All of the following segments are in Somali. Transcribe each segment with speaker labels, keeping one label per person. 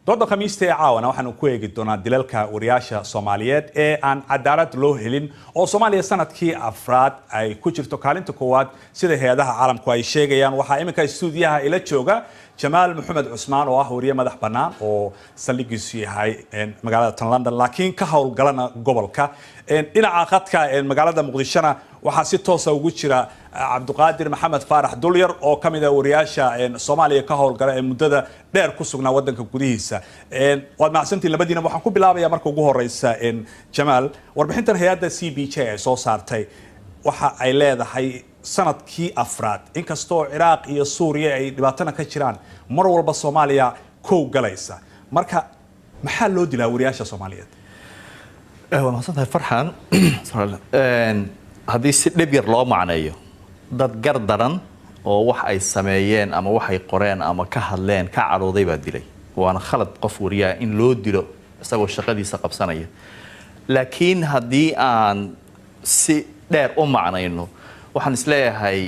Speaker 1: dooda khamiista ee caawana waxaanu ku eegi doonaa dilalka wariyaasha Soomaaliyeed ee aan cadaalad loo helin oo Soomaaliya sanadkii afraad ay ku jirto kaalinta koowaad sida hay'adaha caalamku ay sheegayaan. Waxaa iminka stuudiyaha ila jooga Jamaal Maxamed Cusmaan oo ah wariye madax bannaan oo saldhigiisu yahay magaalada London laakiin ka howlgalana gobolka dhinaca khadka magaalada Muqdishona waxaa si toos ah ugu jira Cabdiqaadir Maxamed Faarax Dulyar oo kamid ah wariyaasha Soomaaliya ka howlgala ee muddada dheer ku sugnaa wadanka gudihiisa. Waad macsantiin labadiina waxaan ku bilaabayaa marka ugu horeysa Jamaal warbixintan hay'adda CPJ ay soo saartay waxa ay leedahay sanadkii afraad inkastoo Ciraaq iyo Suuriya ay dhibaatana ka jiraan mar walba Soomaaliya koow galaysa. Marka maxaa loo dilaa wariyaasha Soomaaliyeed?
Speaker 2: waa mahadsantahay Farxaan. haddii si dhib yar loo macneeyo dad gardaran oo wax ay sameeyeen ama wax ay qoreen ama ka hadleen ka carooday baa dilay waana khalad qof wariyaa in loo dilo isagoo shaqadiisa qabsanaya. laakiin haddii aan si dheer u macnayno waxaan isleeyahay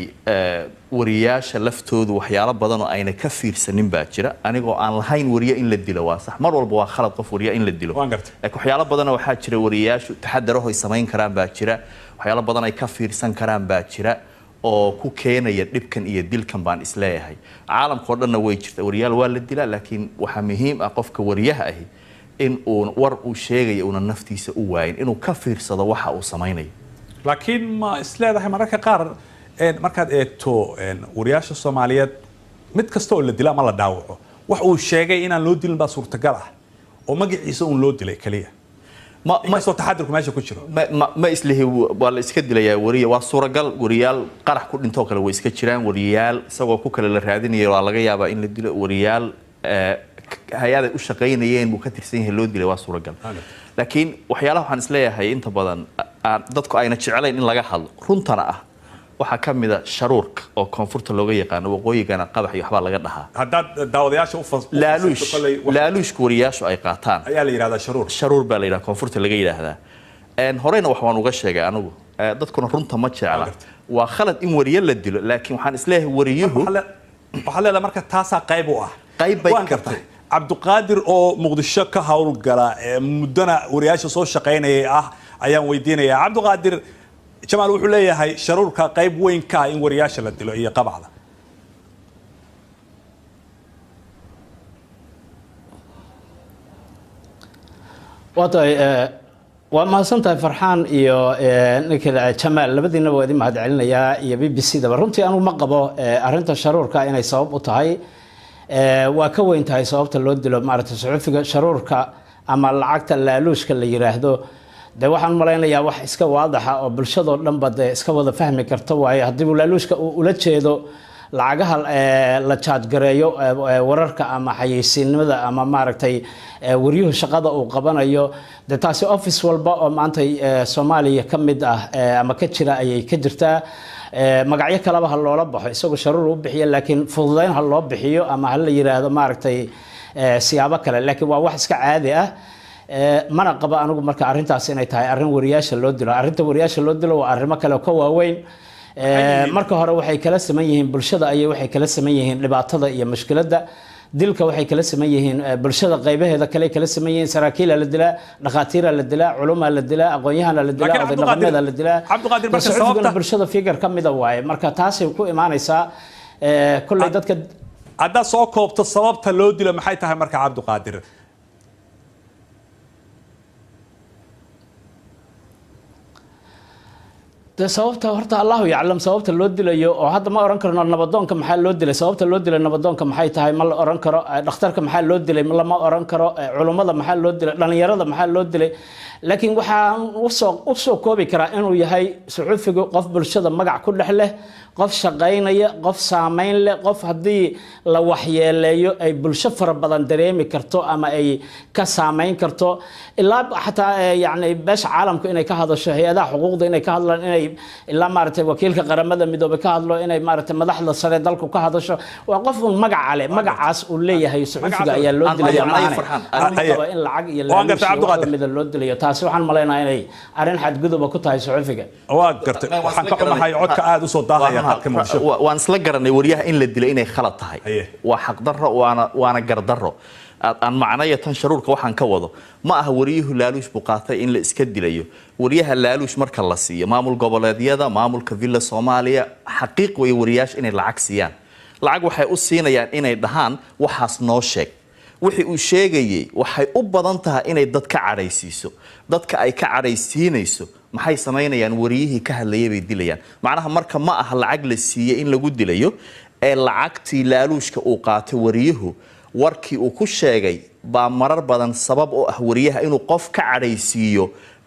Speaker 2: wariyaasha laftoodu waxyaalo badan oo ayna ka fiirsanin baa jira anigoo aan lahayn wariye in la dilo waa sax mar walba waa khalad qof wariya in la dilo laakiin waxyaalo badan waxaa jira wariyaashu taxadaro ay sameyn karaan baa jira waxyaalo badan ay ka fiirsan karaan baa jira oo ku keenaya dhibkan iyo dilkan baan isleeyahay caalamka oo dhanna way jirtaa wariyaal waa la dilaa laakiin waxa muhiim ah qofka wariyaha ahi in uu war uu sheegayo una naftiisa u waayin inuu ka fiirsado waxa uu sameynayo.
Speaker 1: laakiin ma isleedahay mararka qaar markaad eegto wariyaasha Soomaaliyeed mid kasta oo la dilaa ma la dhaawaco wax uu sheegay inaan loo dilin baa suurtagal ah oo magaciisa uu loo dilay kaliya ma soo taxadirku meesha ku jiro
Speaker 2: ma islihi waa la iska dilayaa wariye waa suuragal wariyaal qarax ku dhinto kale way iska jiraan wariyaal isagoo ku kale la raadinayo waa laga yaabaa in la dilo wariyaal hay'ada u shaqeynayeen buu ka tirsan yahay loo dilay waa suuragal. laakiin waxyaalaha waxaan isleeyahay inta badan dadku ayna jecelayn in laga hadlo runtana ah waxa kamida sharuurka oo koonfurta looga yaqaan waqooyigana qabax iyo waxba laga dhahaa
Speaker 1: haddaad daawadayaasha u
Speaker 2: laaluushka wariyaashu ay qaataan
Speaker 1: ayaa la yiraahdaa
Speaker 2: sharuur baa la yiraahdaa koonfurta laga yiraahdaa horeyna waxaan uga sheegay anigu dadkuna runta ma jecla waa khalad in wariye la dilo laakiin waxaan isleeyahay wariyuhu
Speaker 1: waxa leedahay marka taasa qayb u ah
Speaker 2: qayb bay kartaa
Speaker 1: Cabdiqaadir oo Muqdisho ka howlgala muddana wariyaasha soo shaqeynayay ah ayaan weydiinayaa Cabdiqaadir Jamaal wuxuu leeyahay sharuurka qayb weyn ka in wariyaasha la dilo iyo qabacda
Speaker 3: waa mahadsantahay Farxaan iyo ninka Jamaal labadiina waa idin mahad celinayaa iyo BBC da runtii anigu ma qabo arinta sharuurka inay sabab u tahay waa ka weyn tahay sababta loo dilo maaragtay suxufiga sharuurka ama lacagta laaluushka la yiraahdo de waxaan maleynayaa wax iska waadax ah oo bulshada dhanba de iska wada fahmi karto waaye haddii laaluushka uu la jeedo lacagaha la charge gareeyo wararka ama xayeysiinimada ama maaragtay wariyuhu shaqada uu qabanayo de taasi office walba oo maanta Soomaaliya kamid ah ama ka jira ayay ka jirtaa magacyo kalaba ha loola baxo isagoo sharuur u bixiyo laakiin fududeyn ha loo bixiyo ama ha la yiraahdo maaragtay siyaabo kale laakiin waa wax iska caadi ah mana qaba anigu marka arintaas inay tahay arin wariyaasha loo dilo arinta wariyaasha loo dilo waa arrimo kale oo ka waaweyn marka hore waxay kala sameyn yihiin bulshada ayay waxay kala sameyn yihiin dhibaatada iyo mushkiladda dilka waxay kala sameyn yihiin bulshada qaybaheeda kale kala sameyn yihiin saraakiil la dilaa dhaqaatiir la dilaa culimo la dilaa aqoonyahan la dilaa oday dhaqameed la dilaa
Speaker 1: Cabdiqaadir marka sababta
Speaker 3: bulshada figure kamid ah waaye marka taasi ku imaanaysaa kulli dadka
Speaker 1: hadda soo koobto sababta loo dilo maxay tahay marka Cabdiqaadir
Speaker 3: sababta horta Allahu yaclam sababta loo dilayo oo hadda ma oran karno nabadoonka maxaa loo dilay sababta loo dilay nabadoonka maxay tahay ma la oran karo dhakhtarka maxaa loo dilay ma oran karo culimada maxaa loo dilay dhalinyarada maxaa loo dilay laakiin waxaan u soo koobi karaa inuu yahay suxufigu qof bulshada magac ku dhex leh qof shaqeynaya qof saameyn leh qof hadii la waxyeeleeyo ay bulsho fara badan dareemi karto ama ay ka saameyn karto ilaa xataa yani beesha caalamku inay ka hadasho hay'adaha xuquuqda inay ka hadlaan inay ilaa maaragtay wakiilka qaramada midoobay ka hadlo inay maaragtay madaxda sare dalku ka hadasho waa qof magac ale magacaas uu leeyahay suxufiga ayaa loo dilayaa in lacag iyo laaluush loo dilayo taasi waxaan maleynayaa inay arin xadgudub ku tahay suxufiga
Speaker 1: waa gartay waxaan ka xumahay codka aad u soo daahaya
Speaker 2: waan isla garanay wariyaha in la dilay inay khalad tahay waa xaq darro waana gar darro aan macnaya tan sharuurka waxaan ka wado ma aha wariyuhu laaluush buu qaatay in la iska dilayo wariyaha laaluush marka la siiyo maamul goboleedyada maamulka villa Soomaaliya xaqiiq way wariyaasha inay lacag siiyaan lacag waxay u siinayaan inay dhahaan waxaas noo sheeg wixii uu sheegayay waxay u badan tahay inay dad ka cadhaysiiso dadka ay ka cadhaysiinayso maxay sameynayaan wariyihii ka hadlayay bay dilayaan macnaha marka ma aha lacag la siiyay in lagu dilayo ee lacagtii laaluushka uu qaatay wariyuhu warkii uu ku sheegay baa marar badan sabab oo ah wariyaha inuu qof ka cadhaysiiyo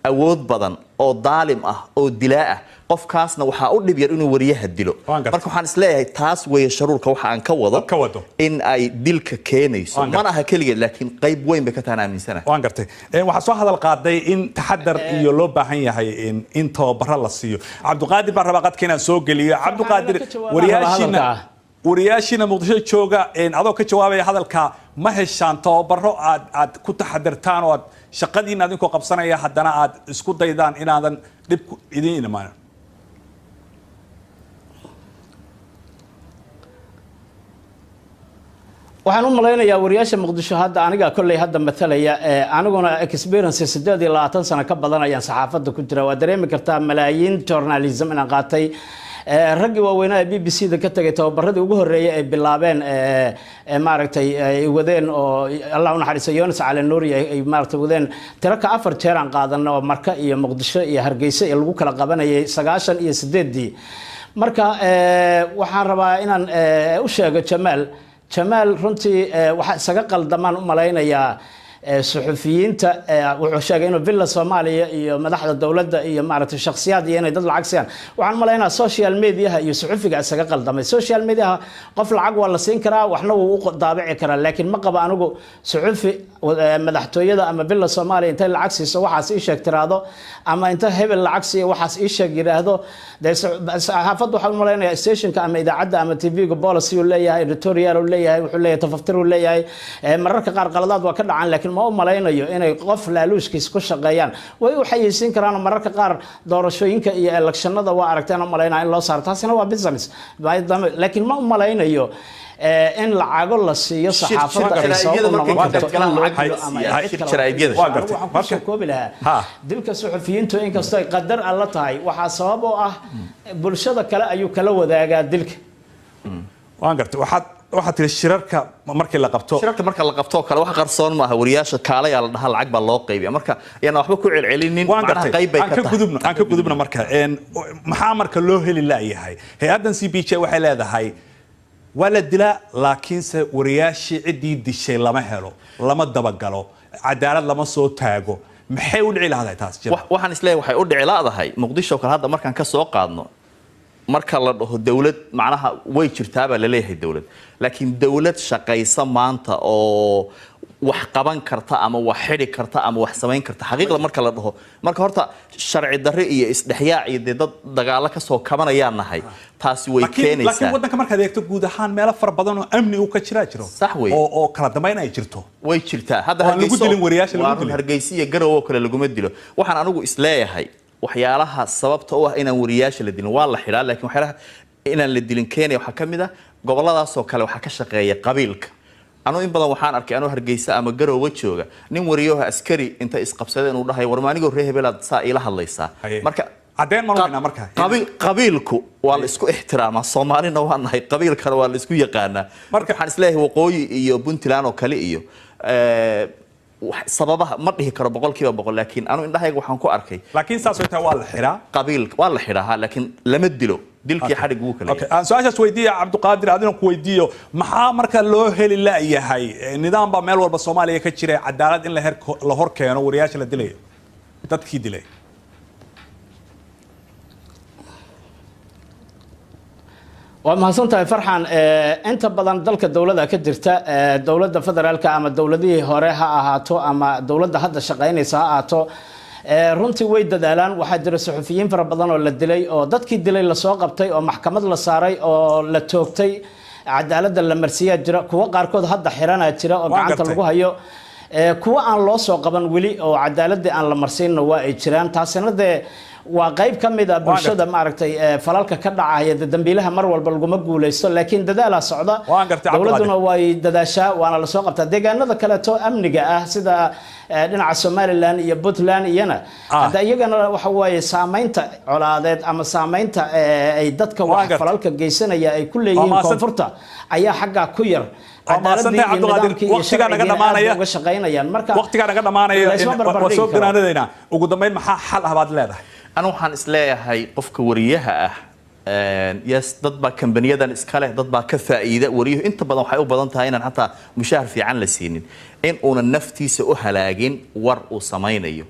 Speaker 2: awood badan oo daalim ah oo dilaa ah qofkaasna waxa u dhib yar inuu wariyaha dilo marka waxaan isleeyahay taas way sharuurka waxa aan ka wado in ay dilka keenayso mana aha kaliya laakiin qayb weyn bay ka tahay aaminsanahay
Speaker 1: waan gartay waxa soo hadal qaaday in taxadar iyo loo baahan yahay in tababar la siiyo Cabduqaadir baa raba qadkeena soo galiyo Cabduqaadir wariyaashina Muqdisho jooga adoo ka jawaabaya hadalka ma heshaan tababaro aad ku taxadartaan oo aad shaqadiina adinkoo qabsanaya haddana aad isku daydaan inaadan dib idin imaan
Speaker 3: waxaan u malaynayaa wariyaasha Muqdisho hadda aniga kulay hadda matalaya aniguna experience 28 sano ka badan ayaan saxaafadda ku jira waa dareemi kartaa malaayiin journalism inaan qaatay raggi waaweynaa BBC-da ka tagay tababaradii ugu horeeyay ay bilaabeen maaragtay ay wadeen oo Allah u naxariiso Yunus Cali Nuuri ay maaragtay wadeen tiraka 4 jeer aan qaadanay oo Marka iyo Muqdisho iyo Hargeysa ee lagu kala qabanayay 98 marka waxaan rabaa inaan u sheego Jamaal runtii waxa isaga qaldamaan u malaynayaa suxufiyiinta wuxuu sheegay inuu villa Soomaaliya iyo madaxda dawladda iyo maaragtay shakhsiyaad iyo inay dad lacag siiyaan waxaan malaynayaa social media iyo suxufiga isaga qaldamay social media qof lacag waa la siin karaa waxna wuu u daabici karaa laakiin ma qaba anigu suxufi madaxtooyada ama villa Soomaaliya intay lacag siiso waxaas ii sheeg tiraado ama inta hebel lacag siiyo waxaas ii sheeg yiraahdo saxaafaddu waxaan malaynayaa stationka ama idaacadda ama TV-ga policy uu leeyahay editorial uu leeyahay wuxuu leeyahay tafaftir uu leeyahay mararka qaar qaladaad waa ka dhacaan laakiin ma u malaynayo inay qof laaluushkiis ku shaqeeyaan way u xayeysiin karaan mararka qaar doorashooyinka iyo electionada waa aragteen oo malaynaa in loo saaro taasina waa business laakiin ma u malaynayo in lacago la siiyo saxaafadda ay soo noqon karto dilka suxufiyiintu inkastoo ay qadar alla tahay waxaa sabab oo ah bulshada kale ayuu kala wadaagaa dilka
Speaker 1: waan gartay waxaad tiri shirarka markii la qabto
Speaker 2: marka la qabto kale wax qarsoon ma aha wariyaasha kaalaya la dhaha lacag baa loo qaybiya marka yana waxba ku celcelinin
Speaker 1: macnaha qayb bay ka tahay aan ka gudubna marka maxaa marka loo heli laayahay hay'adan CPJ waxay leedahay wala dila laakiinse wariyaashii cidii dishay lama helo lama dabagalo cadaalad lama soo taago maxay u dhici lahayd taas
Speaker 2: waxaan isleeyahay waxay u dhici lahayd Muqdisho kale hadda markaan ka soo qaadno marka la dhaho dawlad macnaha way jirtaaba la leeyahay dawlad laakiin dawlad shaqaysa maanta oo wax qaban karta ama wax xiri karta ama wax sameyn karta xaqiiqda marka la dhaho marka horta sharci darri iyo isdhexyaac iyo dad dagaalo ka soo kabanayaan nahay taasi way keenaysaa
Speaker 1: laakiin wadanka marka adeegto guud ahaan meel far badan oo amni uu ka jiro oo kala dambeyn ay jirto
Speaker 2: way jirtaa hadda Hargeysa iyo Garowe kale laguma dilo waxaan anigu isleeyahay waxyaalaha sababta oo ah inaan wariyaasha la dilin waa la xidhaa laakiin waxyaalaha inaan la dilin Kenya waxa kamid ah goboladaas oo kale waxa ka shaqeeya qabiilka anoo in badan waxaan arkay anoo Hargeysa ama Garowe jooga nin wariyaha askari inta isqabsadeen uu dhahay warmaanigo reehbelaad saa ila hadlaysaa marka
Speaker 1: cadeen ma noqonaa marka
Speaker 2: qabiilku waa la isku ixtiraamaa Soomaalina waa nahay qabiilkana waa la isku yaqaanaa marka waxaan isleeyahay waqooyi iyo Puntland oo kale iyo sababaha ma dhihi karo 100% laakiin anu indhahayga waxaan ku arkay
Speaker 1: laakiin saas oo taa waa la xiraa
Speaker 2: qabiil waa la xiraa laakiin lama dilo dilkii xarig uu kale
Speaker 1: aan su'aashaas weydiiyo Cabduqaadir adina ku weydiiyo maxaa marka loo heli laayahay nidaam ba meel walba Soomaaliya ka jira cadaalad in la hor keeno wariyaasha la dilayo dadkii dilay
Speaker 3: waa mahadsantahay Farxan inta badan dalka dawladda ka jirta dawladda federaalka ama dawladihii hore ha ahaato ama dawladda hadda shaqeynaysa ha ahaato runtii way dadaalaan waxaa jira suxufiyiin fara badan oo la dilay oo dadkii dilay la soo qabtay oo maxkamad la saaray oo la toogtay cadaaladda la marsiyaa jira kuwa qaarkood hadda xiranaa jira oo gacanta lagu hayo kuwa aan loo soo qaban weli oo cadaaladda aan la marsiinna waa ay jiraan taasina waa qayb ka mid ah bulshada maaragtay falalka ka dhacaya dambiilaha mar walba laguma guuleysto laakiin dadaala socda dowladuna way dadaashaa waana la soo qabtaa deegaanada kale to amniga ah sida dhinaca Somaliland iyo Puntland iyana hada iyagana waxa weeye saameynta colaadeed ama saameynta ay dadka wax falalka geysanaya ay ku leeyihiin koonfurta ayaa xagga ku yar
Speaker 1: waqtiga naga dhamaanaya soo ganaanadayna ugu dambeyn maxaa xal ah baad leedahay
Speaker 2: anu waxaan isleeyahay qofka wariyaha ah yes dad baa kambaniyadan iska leh dad baa ka faa'iida wariyuhu inta badan waxay u badan tahay inaan xataa mushaar fiican la siinin in uuna naftiisa u halaagin war uu samaynayo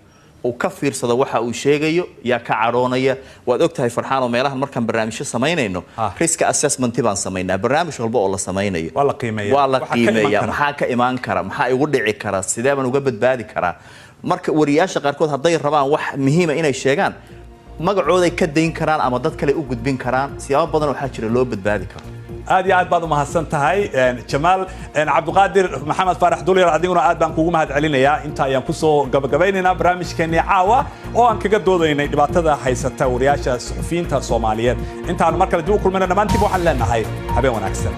Speaker 2: uu ka fiirsado waxa uu sheegayo yaa ka caroonaya waad ogtahay farxaan oo meelahan markaan barnaamijyo samaynayno risk assessment baan samaynaa barnaamij walba oo la samaynayo waa la qiimeeyaa maxaa ka imaan kara maxaa igu dhici kara sidee baan uga badbaadi karaa marka wariyaasha qaarkood hadday rabaan wax muhiim ah inay sheegaan magacooda ka dayn karaan ama dad kale u gudbin karaan siyaabo badan waxa jira loo badbaadi karo
Speaker 1: aad iyo aad baad u mahadsan tahay Jamaal Cabduqaadir Maxamed Faarax Dulyar adiguna aad baan kugu mahad celinayaa inta ayaan ku soo gabagabaynaynaa barnaamijkeena caawa oo aan kaga doodaynay dhibaatada haysata wariyaasha suxufiyiinta Soomaaliyeed intaan mar kale dib u kulmayna dhamaantii waxaan leenahay habeen wanaagsan